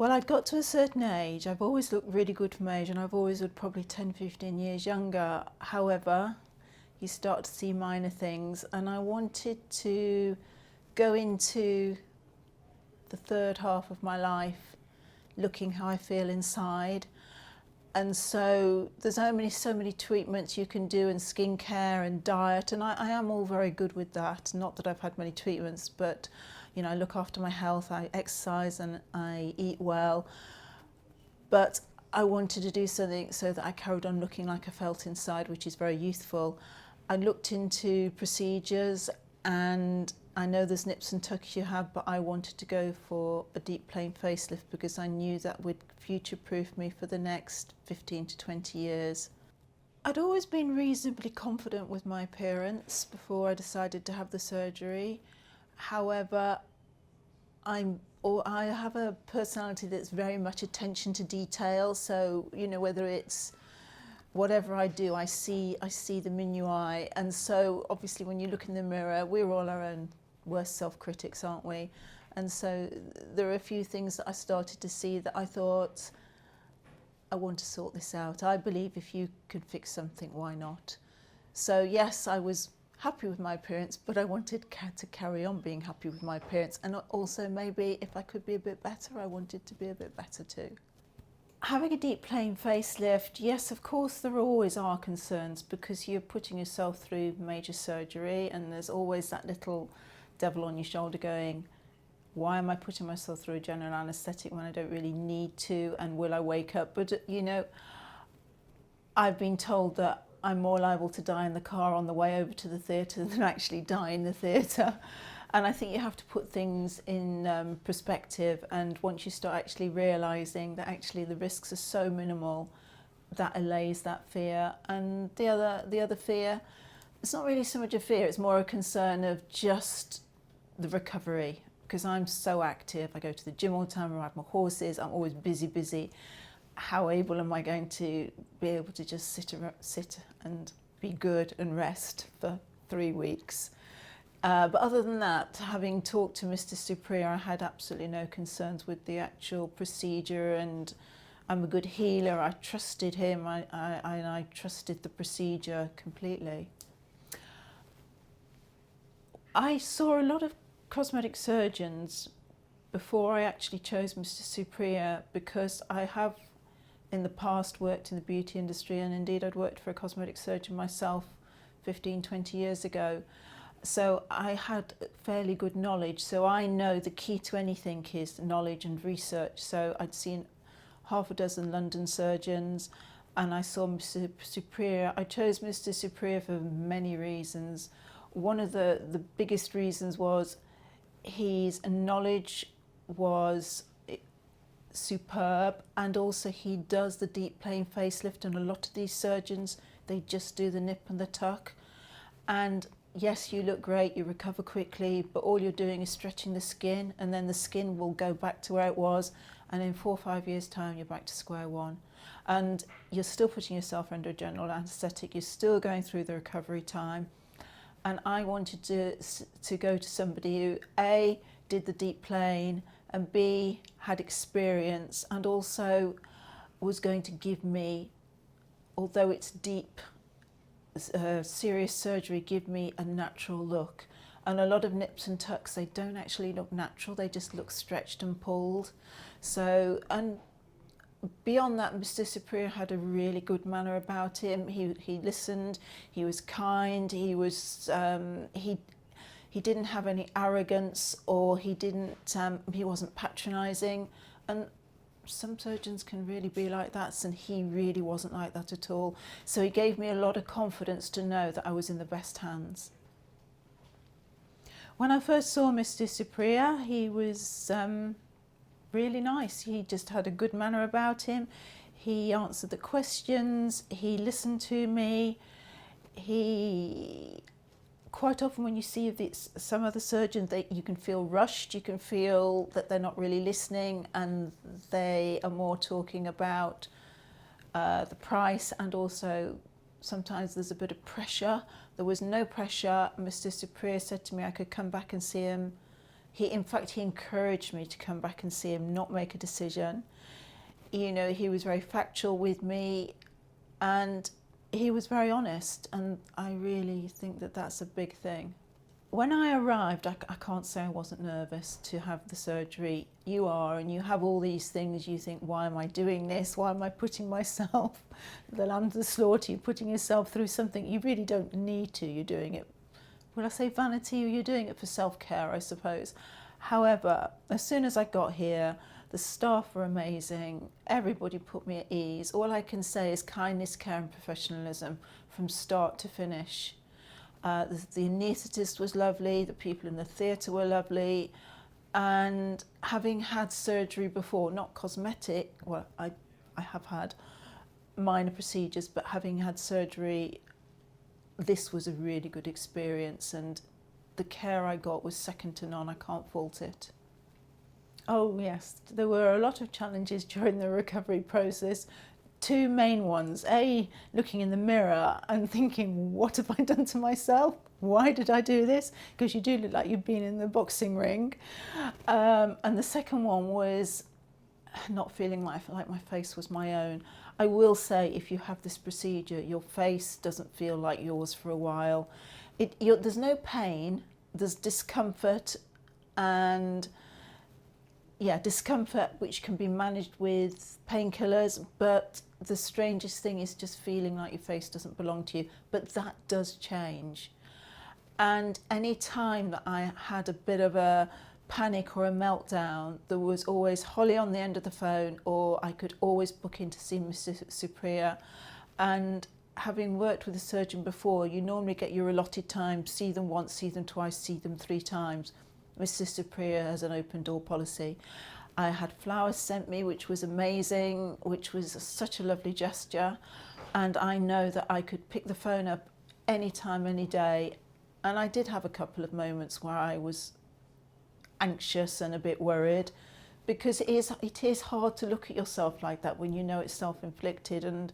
Well, I'd got to a certain age. I've always looked really good for my age, and I've always looked probably 10, 15 years younger. However, you start to see minor things, and I wanted to go into the third half of my life looking how I feel inside. And so there's so many treatments you can do, and skincare and diet, and I am all very good with that. Not that I've had many treatments, but you know, I look after my health, I exercise and I eat well. But I wanted to do something so that I carried on looking like I felt inside, which is very youthful. I looked into procedures, and I know there's nips and tucks you have, but I wanted to go for a deep plane facelift because I knew that would future-proof me for the next 15 to 20 years. I'd always been reasonably confident with my appearance before I decided to have the surgery. However, I have a personality that's very much attention to detail. So, you know, whether it's whatever I do, I see the minutiae. And so obviously when you look in the mirror, we're all our own worst self-critics, aren't we? And so there are a few things that I started to see that I thought, I want to sort this out. I believe if you could fix something, why not? So yes, I was happy with my appearance, but I wanted to carry on being happy with my appearance. And also maybe if I could be a bit better, I wanted to be a bit better too. Having a deep plane facelift, yes, of course there always are concerns because you're putting yourself through major surgery, and there's always that little devil on your shoulder going, why am I putting myself through a general anaesthetic when I don't really need to, and will I wake up? But you know, I've been told that I'm more liable to die in the car on the way over to the theatre than actually die in the theatre. And I think you have to put things in perspective, and once you start actually realising that actually the risks are so minimal, that allays that fear. And the other fear, it's not really so much a fear, it's more a concern of just the recovery, because I'm so active. I go to the gym all the time, I ride my horses, I'm always busy. How able am I going to be able to just sit and be good and rest for 3 weeks? But other than that, having talked to Mr. Supriya, I had absolutely no concerns with the actual procedure, and I'm a good healer. I trusted him, I trusted the procedure completely. I saw a lot of cosmetic surgeons before I actually chose Mr. Supriya, because I have in the past worked in the beauty industry, and indeed I'd worked for a cosmetic surgeon myself 15, 20 years ago. So I had fairly good knowledge. So I know the key to anything is knowledge and research. So I'd seen half a dozen London surgeons, and I saw Mr. Supriya. I chose Mr. Supriya for many reasons. One of the biggest reasons was his knowledge was superb, and also he does the deep plane facelift, and a lot of these surgeons, they just do the nip and the tuck. And yes, you look great, you recover quickly, but all you're doing is stretching the skin, and then the skin will go back to where it was, and in 4 or 5 years' time you're back to square one. And you're still putting yourself under a general anaesthetic, you're still going through the recovery time. And I wanted to go to somebody who A, did the deep plane, and B, had experience, and also was going to give me, although it's deep, serious surgery, give me a natural look. And a lot of nips and tucks, they don't actually look natural, they just look stretched and pulled. So, and beyond that, Mr. Supriya had a really good manner about him. He listened, he was kind, he didn't have any arrogance, or he wasn't patronising. And some surgeons can really be like that, and he really wasn't like that at all. So he gave me a lot of confidence to know that I was in the best hands. When I first saw Mr. Supriya, he was really nice. He just had a good manner about him. He answered the questions, he listened to me. Quite often when you see some other surgeons, you can feel rushed, you can feel that they're not really listening, and they are more talking about the price, and also sometimes there's a bit of pressure. There was no pressure. Mr. Supriya said to me I could come back and see him In fact, he encouraged me to come back and see him, not make a decision. You know, he was very factual with me, and he was very honest, and I really think that that's a big thing. When I arrived, I can't say I wasn't nervous to have the surgery. You are, and you have all these things. You think, why am I doing this? Why am I putting myself, the lamb to the slaughter? You're putting yourself through something you really don't need to. You're doing it, will I say vanity, or you're doing it for self-care, I suppose. However, as soon as I got here, the staff were amazing. Everybody put me at ease. All I can say is kindness, care and professionalism from start to finish. The anaesthetist was lovely, the people in the theatre were lovely, and having had surgery before, not cosmetic, well, I have had minor procedures, but having had surgery, this was a really good experience, and the care I got was second to none. I can't fault it. Oh yes, there were a lot of challenges during the recovery process. Two main ones. A, looking in the mirror and thinking, what have I done to myself? Why did I do this? Because you do look like you've been in the boxing ring. And the second one was not feeling like my face was my own. I will say, if you have this procedure, your face doesn't feel like yours for a while. There's no pain, there's discomfort, and discomfort which can be managed with painkillers, but the strangest thing is just feeling like your face doesn't belong to you, but that does change. And any time that I had a bit of a panic or a meltdown, there was always Holly on the end of the phone, or I could always book in to see Mr. Supriya. And having worked with a surgeon before, you normally get your allotted time, see them once, see them twice, see them 3 times. Mr. Supriya has an open door policy. I had flowers sent me, which was amazing, which was such a lovely gesture. And I know that I could pick the phone up any time, any day. And I did have a couple of moments where I was anxious and a bit worried, because it is hard to look at yourself like that when you know it's self-inflicted, and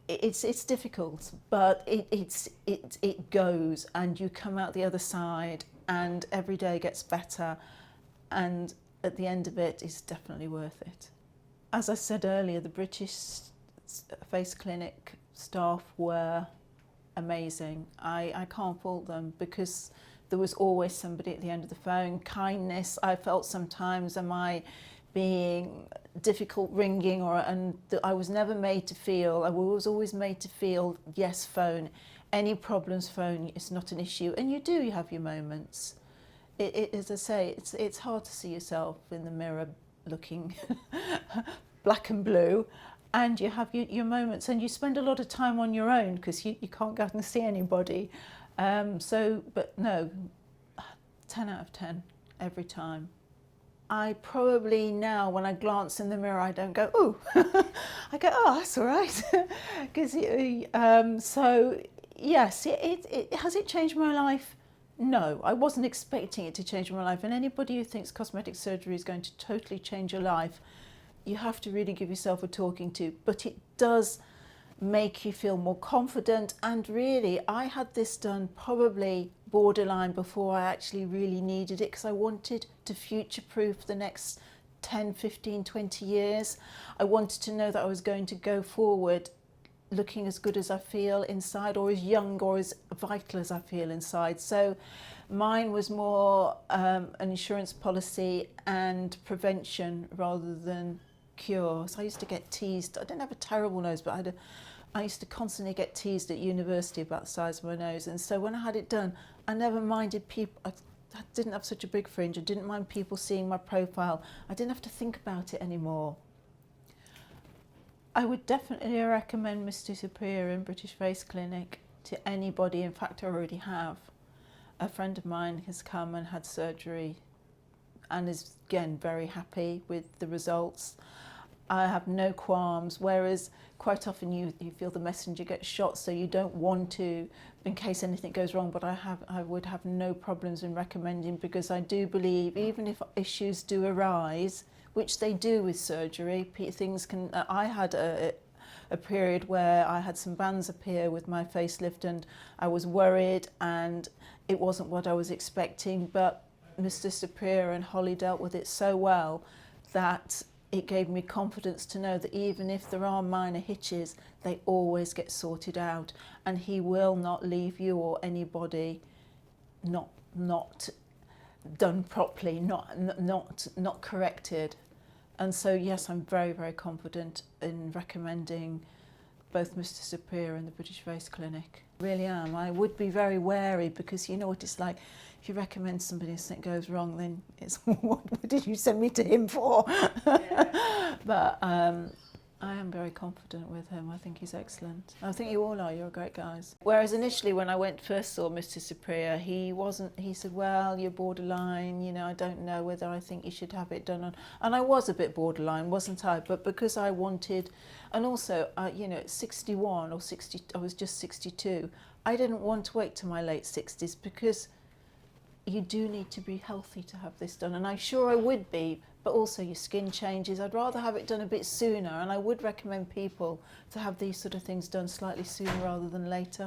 it's difficult, but it goes, and you come out the other side, and every day gets better, and at the end of it, it's definitely worth it. As I said earlier, the British Face Clinic staff were amazing. I can't fault them, because there was always somebody at the end of the phone. Kindness, I felt sometimes, am I being difficult ringing, and I was never made to feel, I was always made to feel, yes, phone. Any problems, phone, it's not an issue. And you have your moments. As I say, it's hard to see yourself in the mirror looking black and blue, and you have your moments, and you spend a lot of time on your own because you can't go out and see anybody. But no, 10 out of 10 every time. I probably now, when I glance in the mirror, I don't go, ooh, I go, oh, that's all right. So yes, has it changed my life? No, I wasn't expecting it to change my life. And anybody who thinks cosmetic surgery is going to totally change your life, you have to really give yourself a talking to. But it does make you feel more confident. And really, I had this done probably borderline before I actually really needed it, because I wanted to future-proof the next 10, 15, 20 years. I wanted to know that I was going to go forward looking as good as I feel inside, or as young or as vital as I feel inside. So mine was more an insurance policy and prevention rather than cure. So I used to get teased. I didn't have a terrible nose, but I used to constantly get teased at university about the size of my nose. And so when I had it done, I never minded people. I didn't have such a big fringe. I didn't mind people seeing my profile. I didn't have to think about it anymore. I would definitely recommend Mr. Supriya in British Face Clinic to anybody. In fact, I already have. A friend of mine has come and had surgery and is, again, very happy with the results. I have no qualms, whereas quite often you feel the messenger gets shot, so you don't want to, in case anything goes wrong. But I would have no problems in recommending, because I do believe, even if issues do arise, which they do with surgery, things can. I had a period where I had some bands appear with my facelift, and I was worried, and it wasn't what I was expecting. But Mr. Supriya and Holly dealt with it so well that it gave me confidence to know that even if there are minor hitches, they always get sorted out, and he will not leave you or anybody not done properly, not corrected. And so yes, I'm very, very confident in recommending both Mr. Supriya and the British Face Clinic. I really am. I would be very wary, because you know what it's like. If you recommend somebody and something goes wrong, then it's what did you send me to him for? Yeah. But I am very confident with him. I think he's excellent. I think you all are. You're great guys. Whereas initially when I first saw Mr. Supriya, he said, well, you're borderline, you know, I don't know whether I think you should have it done on. And I was a bit borderline, wasn't I? But because I wanted, and also, you know, at 61 or 60, I was just 62, I didn't want to wait till my late 60s, because you do need to be healthy to have this done, and I'm sure I would be, but also your skin changes. I'd rather have it done a bit sooner, and I would recommend people to have these sort of things done slightly sooner rather than later.